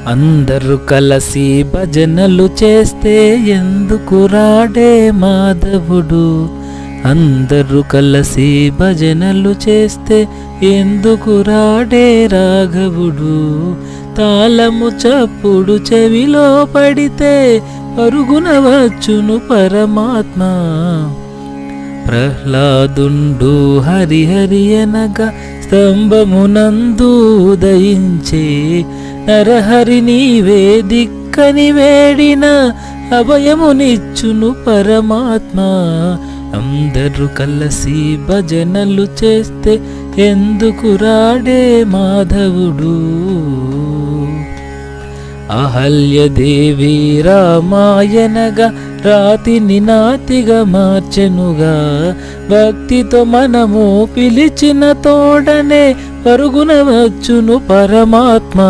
అందరూ కలసి భజనలు చేస్తే ఎందుకు రాడే మాధవుడు? అందరూ కలసి భజనలు చేస్తే ఎందుకు రాడే రాఘవుడు? తాళము చప్పుడు చెవిలో పడితే పరుగున వచ్చును పరమాత్మ. ప్రహ్లాదుండు హరిహరి అనగా స్తంభమునందు ఉదయించే, నరహరి నీవే దిక్కని వేడిన అభయమునిచ్చును పరమాత్మ. అందరూ కలిసి భజనలు చేస్తే ఎందుకు రాడే మాధవుడు? అహల్యదేవి రామాయణగా రాతిని నాతిగా మార్చెనుగా. భక్తితో మనము పిలిచిన తోడనే పరుగున వచ్చును పరమాత్మ.